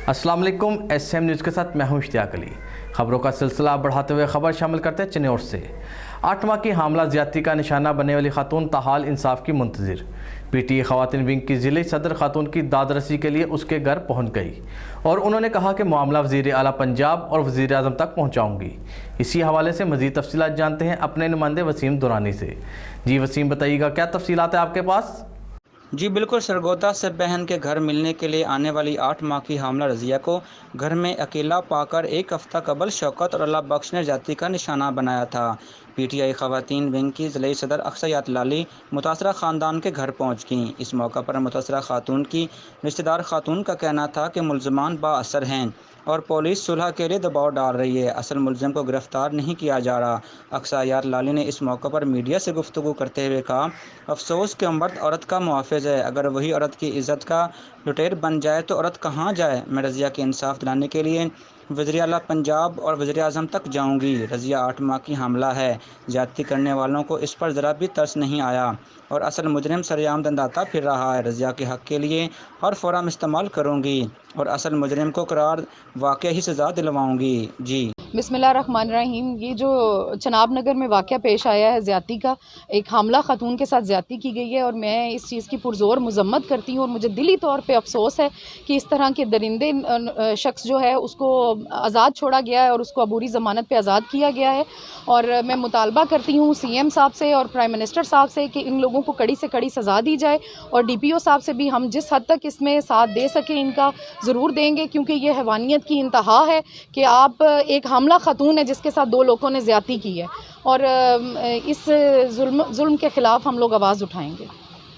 अस्सलाम वालेकुम, SM news के साथ मैं हूं इश्तियाक अली। खबरों का सिलसिला बढ़ाते हुए खबर शामिल करते हैं चिन्नौर से। 8 माह की हामला ज्यादती का निशाना बनने वाली खातून ताहाल इंसाफ की मुंतजिर। PTA खवातीन विंग की ज़िले सदर खातून की दादरसी के लिए उसके घर पहुंच गई और उन्होंने कहा कि मामला वज़ीर आला पंजाब और वज़ीर आज़म तक पहुंचाऊंगी। इसी हवाले से मज़ीद तफसीलात जानते हैं अपने नुमाइंदे वसीम दुरानी से। जी वसीम, बताइएगा क्या तफसीलात है आपके पास? जी बिल्कुल, सरगोदा से बहन के घर मिलने के लिए आने वाली 8 माह की हामला रज़िया को घर में अकेला पाकर एक हफ़्ता कबल शौकत और अल्लाह बख्श ने जाति का निशाना बनाया था। PTI खवातीन विंग की ज़िले सदर अक्सयात लाली मुतासरा ख़ानदान के घर पहुँच गईं। इस मौका पर मुतासरा खातून की रिश्तेदार खातून का कहना था कि मुलज़मान बाअसर हैं और पुलिस सुलह के लिए दबाव डाल रही है, असल मुलज़िम को गिरफ़्तार नहीं किया जा रहा। अक्सयात लाली ने इस मौका पर मीडिया से गुफ्तगू करते हुए कहा, अफसोस कि मर्द औरत का मुहाफ़िज़ है, अगर वही औरत की इज़्ज़त का लुटेर बन जाए तो औरत कहाँ जाए। मैं रज़िया के इंसाफ दिलाने के लिए वज़ीर आला पंजाब और वज़ीर आज़म तक जाऊँगी। रज़िया 8 माह की हामला है, ज़्यादती करने वालों को इस पर ज़रा भी तरस नहीं आया और असल मुजरिम सरेआम दंदाता फिर रहा है। रज़िया के हक़ के लिए हर फोरम इस्तेमाल करूँगी और असल मुजरिम को करार वाक़ई ही सज़ा दिलवाऊँगी। जी बिस्मिल्लाहिर्रहमानिर्रहीम। ये जो चनाब नगर में वाक़या पेश आया है ज़्यादती का, एक हामला ख़ातून के साथ ज़्यादती की गई है और मैं इस चीज़ की पुरज़ोर मज़म्मत करती हूँ और मुझे दिली तौर पे अफसोस है कि इस तरह के दरिंदे शख्स जो है उसको आज़ाद छोड़ा गया है और उसको अबूरी ज़मानत पे आज़ाद किया गया है। और मैं मुतालबा करती हूँ CM साहब से और प्राइम मिनिस्टर साहब से कि इन लोगों को कड़ी से कड़ी सज़ा दी जाए और DPO साहब से भी हम जिस हद तक इसमें साथ दे सकें इनका ज़रूर देंगे, क्योंकि ये हैवानियत की इंतहा है कि आप एक हामला खातून है जिसके साथ 2 लोगों ने ज़्यादती की है और इस जुल्म के ख़िलाफ़ हम लोग आवाज़ उठाएंगे।